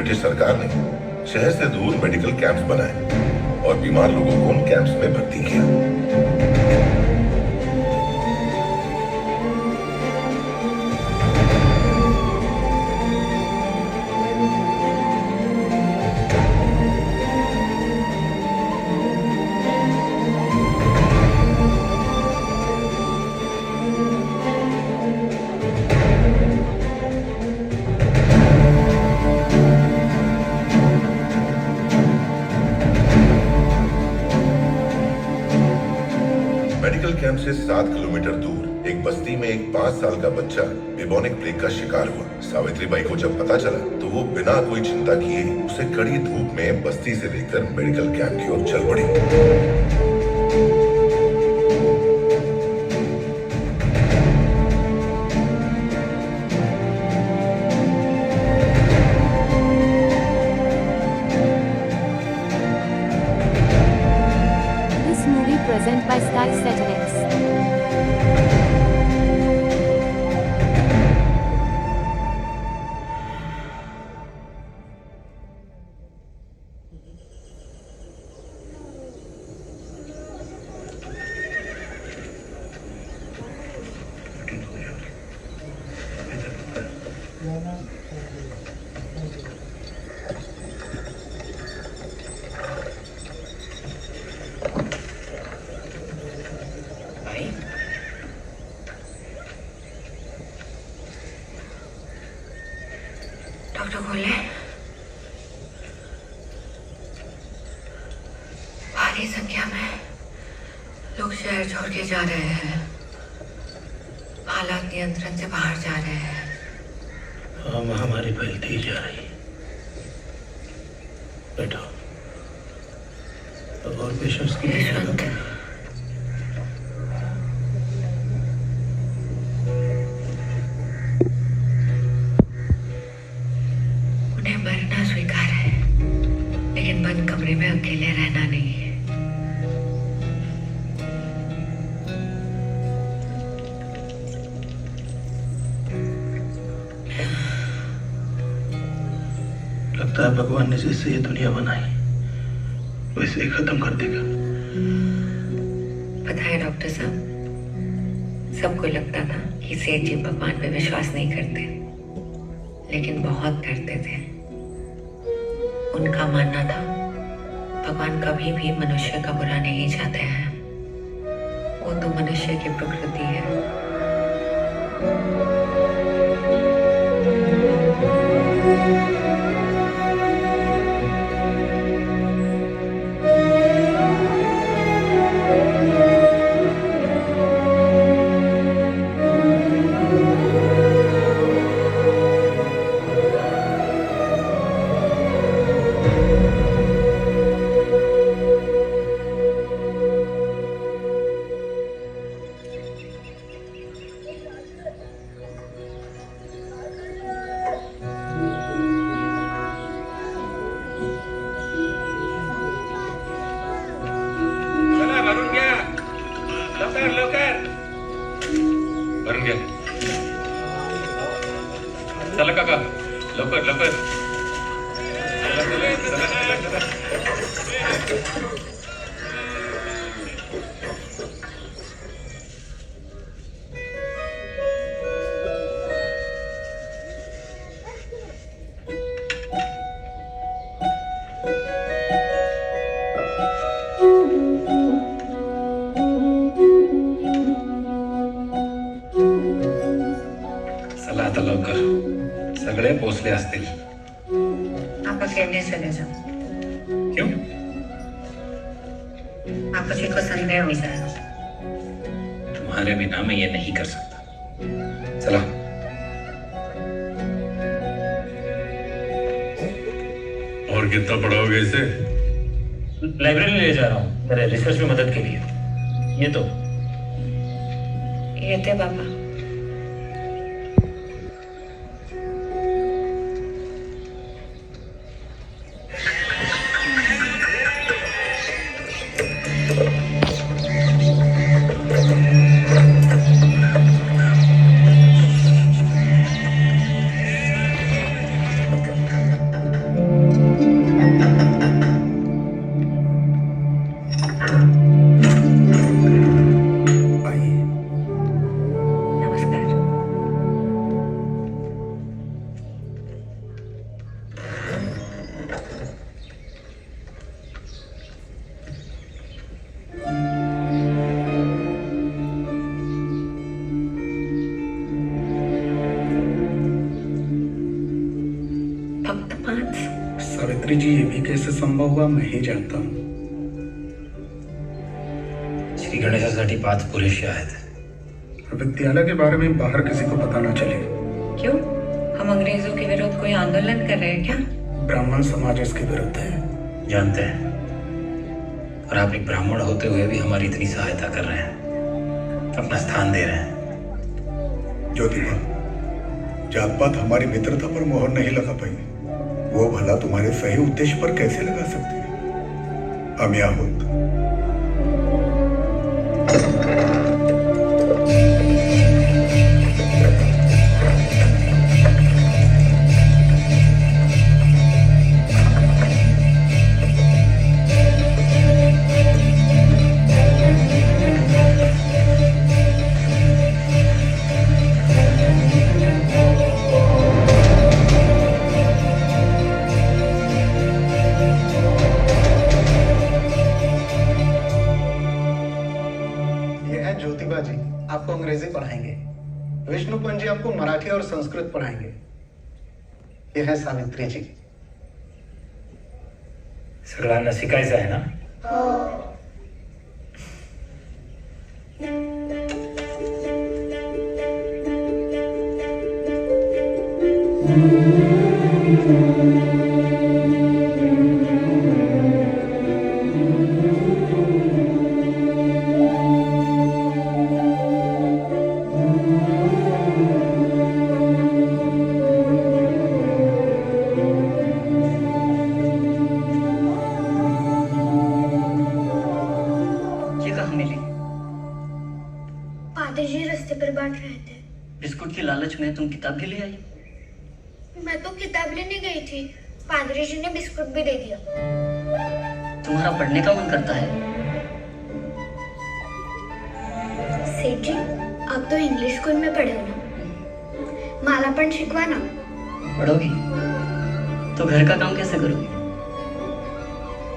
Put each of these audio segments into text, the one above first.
British सरकार ने शहर से दूर मेडिकल कैंप्स बनाए और बीमार लोगों को उन कैंप्स में भर्ती किया। मेडिकल कैंप से 7 किलोमीटर दूर एक बस्ती में एक 5 साल का बच्चा बिबोनिक प्लेग का शिकार हुआ। सावित्रीबाई को जब पता चला तो वो बिना कोई चिंता किए उसे कड़ी धूप में बस्ती से लेकर मेडिकल कैंप की ओर चल पड़ी। Present by Sky Satellite. Doctor बोले भारी संख्या में लोग शहर छोड़ के जा रहे हैं। हालात नियंत्रण से बाहर जा रहे हैं। महामारी फैलती जा रही। बैठो। और पेशेंट्स की मरना स्वीकार है, लेकिन बंद कमरे में अकेले रहना नहीं है। लगता है भगवान ने जैसे ये दुनिया बनाई वैसे ही खत्म कर देगा। पता है डॉक्टर साहब, सबको लगता था कि सेठ जी भगवान पे विश्वास नहीं करते, लेकिन बहुत करते थे। उनका मानना था भगवान कभी भी मनुष्य का बुरा नहीं चाहते हैं, वो तो मनुष्य की प्रकृति है। चला काका, लवकर लवकर. चला आता लवकर. सगळे पोचले असतील. आप अकेले चले जाओ. क्यों? आपको जी को संदेह हो जाएगा. तुम्हारे बिना मैं ये नहीं कर सकता. चला. और कितना पढ़ाओगे इसे? लाइब्रेरी ले जा रहा हूँ मेरे रिसर्च में मदद के लिए. ये तो ये थे पापा. 5? सावित्री जी, ये भी कैसे संभव हुआ मैं ही जानता हूँ। श्री गणेशासाठी 5 पुरेसे आहेत. विद्यालय के बारे में बाहर किसी को पता ना चले। क्यों? हम अंग्रेजों के विरुद्ध कोई आंदोलन कर रहे हैं क्या? ब्राह्मण समाज इसके विरुद्ध है। जानते हैं, और आप एक ब्राह्मण होते हुए भी हमारी इतनी सहायता कर रहे हैं, अपना स्थान दे रहे हैं. ज्योतिबा, जात पात हमारी मित्रता पर मोहर नहीं लगा पाई, वो भला तुम्हारे सही उद्देश्य पर कैसे लगा सकती है? हम आहोत. ज्योतिबा जी आपको अंग्रेजी पढ़ाएंगे, विष्णुपंत जी आपको मराठी और संस्कृत पढ़ाएंगे. ये है सावित्री जी. सगळ्यांना शिकायचं आहे ना? पादरी रास्ते पर बांट रहे थे. बिस्कुट की लालच में तुम किताब भी ले आई? मैं तो किताब लेने गई थी, पादरी जी ने बिस्कुट भी दे दिया. तुम्हारा पढ़ने का मन करता है? सेठ जी, आप तो इंग्लिश स्कूल में पढ़े हो ना, मला पण शिकवा ना. पढ़ोगी तो घर का काम कैसे करोगी?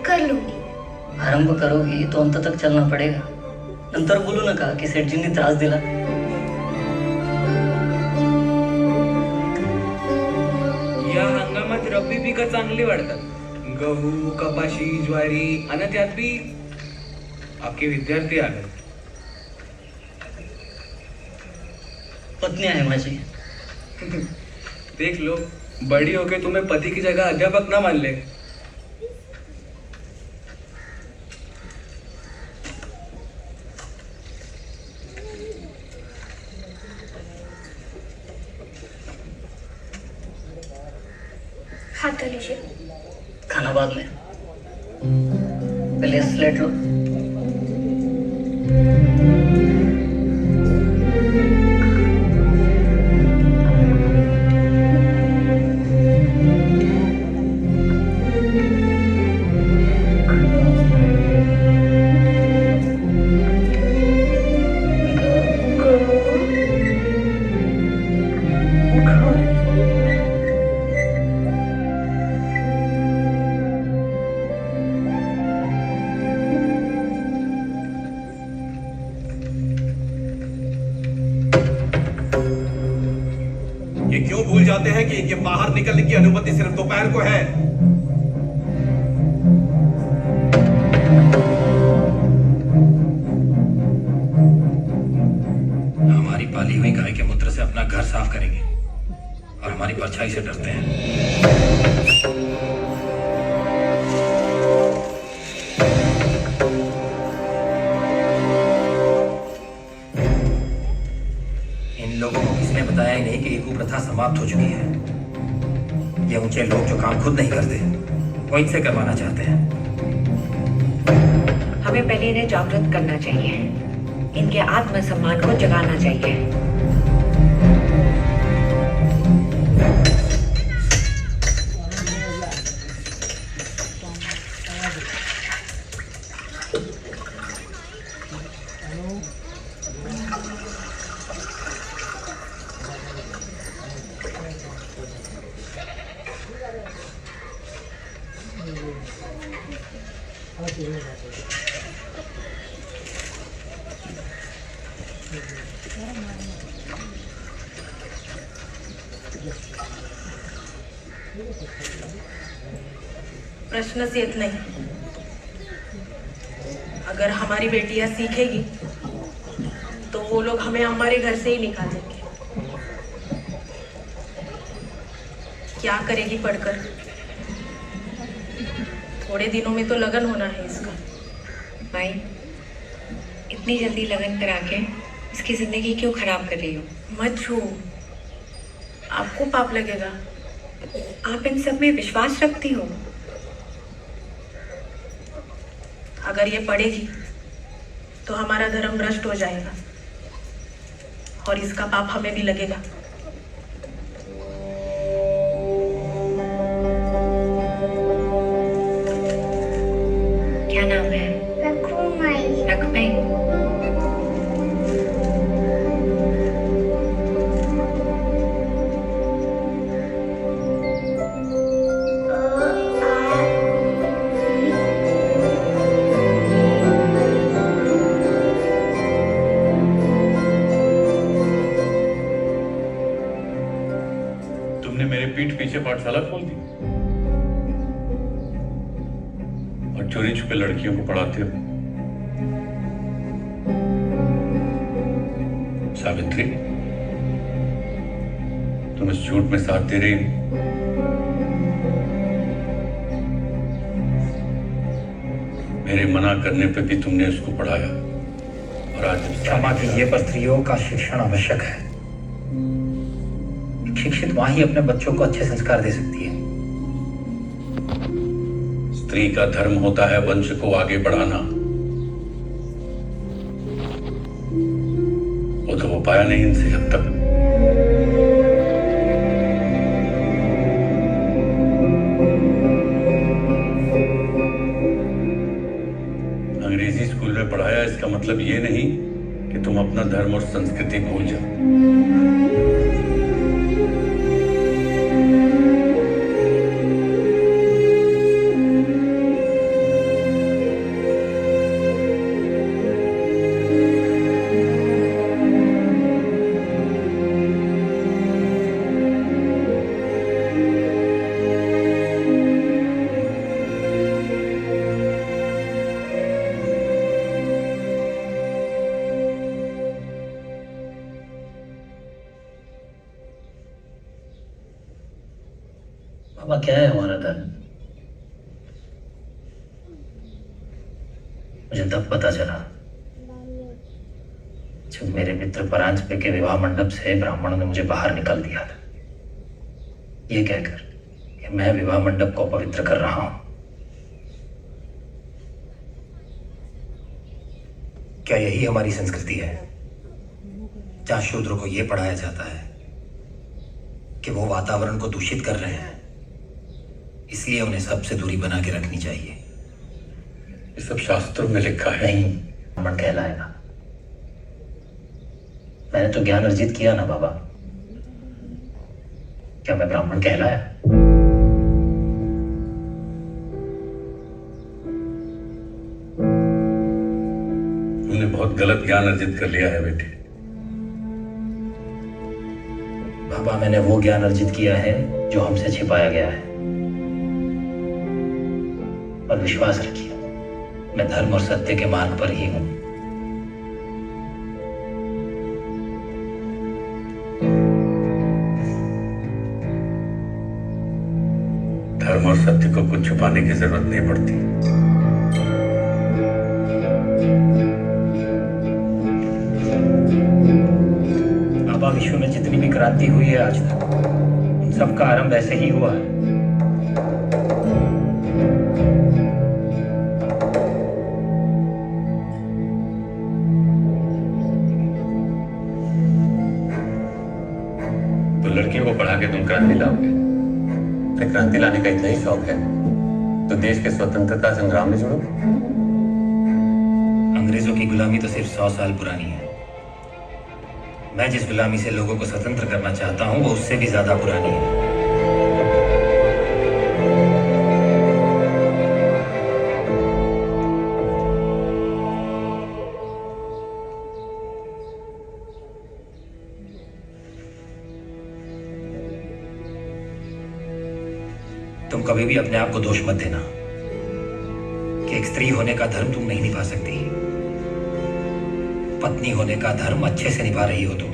कर लूंगी. आरंभ करोगी तो अंत तक चलना पड़ेगा. नंतर बोलू नका की सेठजींनी त्रास दिला. या हंगामात रब्बी पिकं चांगली वाढतात. गहू, कपाशी, ज्वारी आणि त्यात बी आपके विद्यार्थी आले. पत्नी आहे माझी. देख लो, बड़ी होके तुम्हें पति की जगह अध्यापक ना मान ले. हाथ कर लीजिए. खाना बाद में, पहले स्लेट लो. ये क्यों भूल जाते हैं कि इनके बाहर निकलने की अनुमति सिर्फ दोपहर को है? हमारी पाली हुई गाय के मूत्र से अपना घर साफ करेंगे और हमारी परछाई से डरते हैं. इन लोगों को किसने बताया ही नहीं कि ये कुप्रथा समाप्त हो चुकी है. ये ऊंचे लोग जो काम खुद नहीं करते वो इनसे करवाना चाहते हैं. हमें पहले इन्हें जागृत करना चाहिए, इनके आत्मसम्मान को जगाना चाहिए. प्रश्नच येत नाही. अगर हमारी बेटियां सीखेगी तो वो लोग हमें हमारे घर से ही निकाल देंगे. क्या करेगी पढ़कर? थोड़े दिनों में तो लगन होना है इसका. भाई, इतनी जल्दी लगन करा के इसकी जिंदगी क्यों खराब कर रही हो? मत छू, आपको पाप लगेगा. आप इन सब में विश्वास रखती हो? अगर ये पढ़ेगी तो हमारा धर्म भ्रष्ट हो जाएगा और इसका पाप हमें भी लगेगा. क्या नाम है? रखूमाई. रखमाई. तुमने मेरे पीठ पीछे पाठशाला खोल दी और चोरी छुपे लड़कियों को पढ़ाते हो. सावित्री, तुम इस झूठ में साथ दे रही हो. मेरे मना करने पे भी तुमने उसको पढ़ाया और आज क्षमा कीजिए, पर स्त्रियों का शिक्षण आवश्यक है. शिक्षित मां ही अपने बच्चों को अच्छे संस्कार दे सकती है. स्त्री का धर्म होता है वंश को आगे बढ़ाना. वो तो हो पाया नहीं इनसे अब तक. अंग्रेजी स्कूल में पढ़ाया इसका मतलब ये नहीं कि तुम अपना धर्म और संस्कृति भूल जाओ. बाबा, क्या है हमारा धर्म? मुझे तब पता चला जब मेरे मित्र परांजपे के विवाह मंडप से ब्राह्मणों ने मुझे बाहर निकाल दिया था, ये कहकर कि मैं विवाह मंडप को पवित्र कर रहा हूं. क्या यही हमारी संस्कृति है, जहां शूद्रों को यह पढ़ाया जाता है कि वो वातावरण को दूषित कर रहे हैं, इसलिए उन्हें सबसे दूरी बना के रखनी चाहिए? ये सब शास्त्रों में लिखा है. नहीं, ब्राह्मण कहलाएगा. मैंने तो ज्ञान अर्जित किया ना बाबा. क्या मैं ब्राह्मण कहलाया? तुमने बहुत गलत ज्ञान अर्जित कर लिया है बेटे. बाबा, मैंने वो ज्ञान अर्जित किया है जो हमसे छिपाया गया है. और विश्वास रखिए, मैं धर्म और सत्य के मार्ग पर ही हूं. धर्म और सत्य को कुछ छुपाने की जरूरत नहीं पड़ती. बाबा, विश्व में जितनी भी क्रांति हुई है आज तक, उन सबका आरंभ ऐसे ही हुआ है. तो लड़कियों को पढ़ा के तुम क्रांति लाओगे? क्रांति लाने का इतना ही शौक है तो देश के स्वतंत्रता संग्राम में जुड़ो. अंग्रेजों की गुलामी तो सिर्फ 100 साल पुरानी है. मैं जिस गुलामी से लोगों को स्वतंत्र करना चाहता हूं, वो उससे भी ज्यादा पुरानी है. भी अपने आप को दोष मत देना कि एक स्त्री होने का धर्म तुम नहीं निभा सकती। पत्नी होने का धर्म अच्छे से निभा रही हो तुम।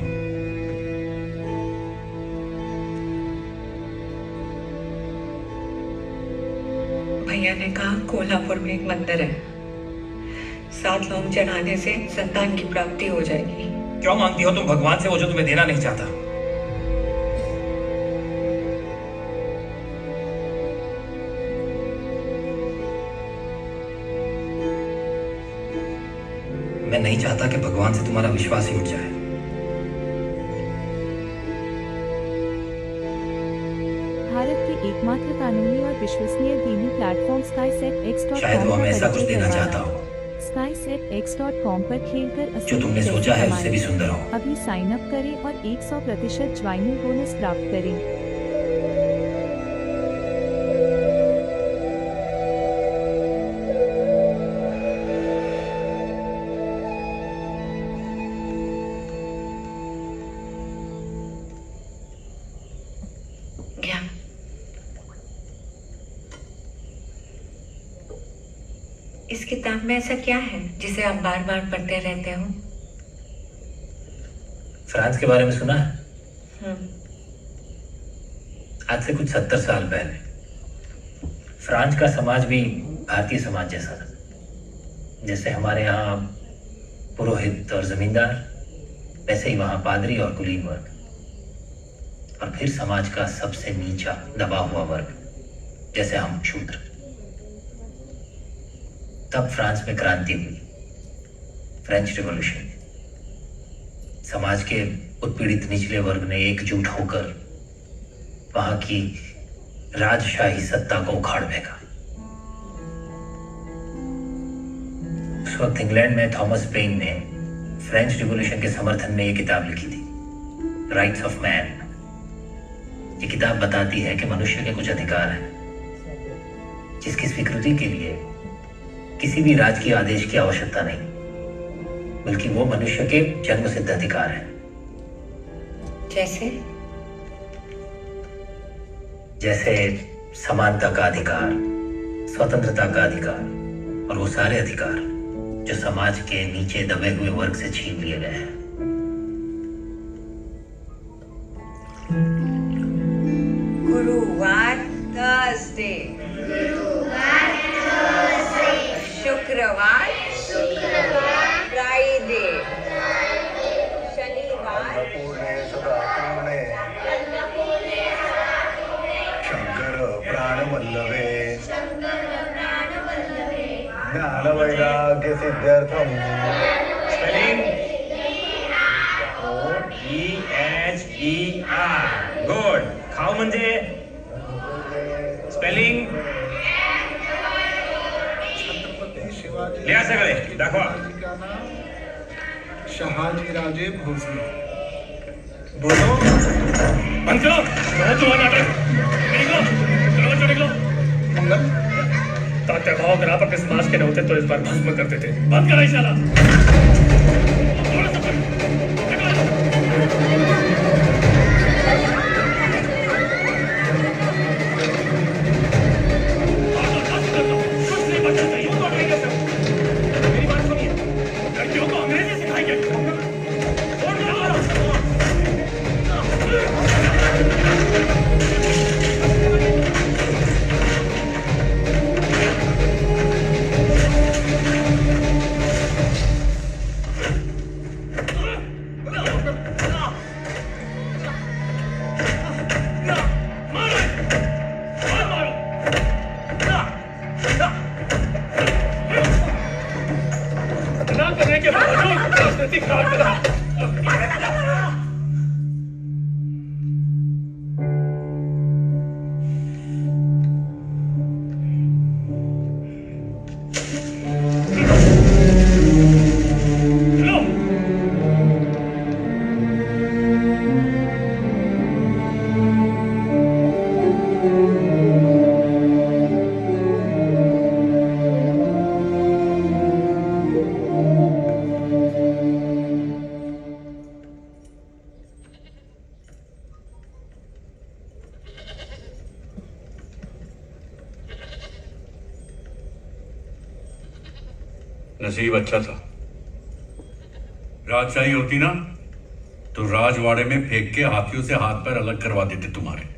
भैया ने कहा कोल्हापुर में एक मंदिर है, 7 लौंग चढ़ाने से संतान की प्राप्ति हो जाएगी। क्यों मांगती हो तुम भगवान से वो जो तुम्हें देना नहीं चाहता? मैं नहीं चाहता कि भगवान से तुम्हारा विश्वास ही उठ जाए। भारत के एकमात्र कानूनी और विश्वसनीय टीवी प्लेटफॉर्म SkySetX.com शायद वो हमें ऐसा कुछ परिचय देना करवाया। चाहता हो SkySetX.com पर खेलकर जो तुमने सोचा है उससे भी सुंदर हो। अभी साइन अप करें और 100% ज्वाइनिंग बोनस प्राप्त करें। ज्ञान, इस किताब में ऐसा क्या है जिसे आप बार बार पढ़ते रहते हो? फ्रांस के बारे में सुना है? हम्म, आज से कुछ 70 साल पहले फ्रांस का समाज भी भारतीय समाज जैसा था। जैसे हमारे यहाँ पुरोहित और जमींदार, वैसे ही वहाँ पादरी और कुलीन वर्ग, और फिर समाज का सबसे नीचा दबा हुआ वर्ग जैसे हम शूद्र। तब फ्रांस में क्रांति हुई, फ्रेंच रिवॉल्यूशन। समाज के उत्पीड़ित निचले वर्ग ने एकजुट होकर वहां की राजशाही सत्ता को उखाड़ फेंका। उस वक्त इंग्लैंड में थॉमस पेन ने फ्रेंच रिवॉल्यूशन के समर्थन में एक किताब लिखी थी, राइट्स ऑफ मैन। ये किताब बताती है कि मनुष्य के कुछ अधिकार हैं जिसकी स्वीकृति के लिए किसी भी राजकीय आदेश की आवश्यकता नहीं, बल्कि वो मनुष्य के जन्मसिद्ध अधिकार हैं। जैसे समानता का अधिकार, स्वतंत्रता का अधिकार और वो सारे अधिकार जो समाज के नीचे दबे हुए वर्ग से छीन लिए गए हैं। गुरुवार थर्सडे, शुक्रवार फ्राइडे, शनिवार शंकर प्राणवल्लभे ज्ञान वैराग्य सिद्ध्यर्थम। EHER good. खाओ म्हणजे स्पेलिंग लिहा सगळे दाखवा। शहाजी राजे भोसले। बोलो। बंद करो, बहुत हुआ नाटक। निकलो, चलो बच्चों निकलो। मंगल। तात्या भाव अगर आप अपने समाज के न होते तो इस बार भस्म करते थे। बंद करो इशारा। नसीब अच्छा था। राजशाही होती ना तो राजवाड़े में फेंक के हाथियों से हाथ पैर अलग करवा देते तुम्हारे।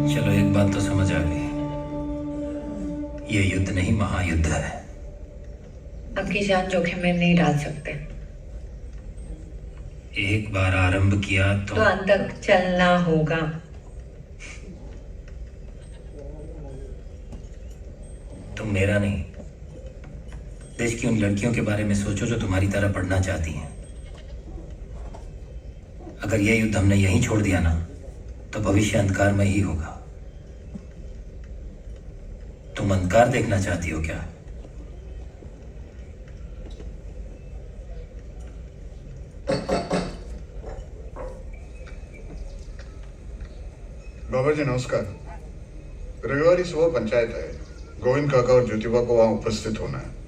चलो एक बात तो समझ आ गई, ये युद्ध नहीं महायुद्ध है। आपकी जान जोखिम में नहीं डाल सकते। एक बार आरंभ किया तो अंत तक चलना होगा। तुम मेरा नहीं, देश की उन लड़कियों के बारे में सोचो जो तुम्हारी तरह पढ़ना चाहती हैं। अगर यह युद्ध हमने यहीं छोड़ दिया ना तो भविष्य अंधकारमय ही होगा। तुम अंधकार देखना चाहती हो क्या? बाबा जी नमस्कार। रविवार सुबह पंचायत है, गोविंद काका और ज्योतिबा को वहां उपस्थित होना है।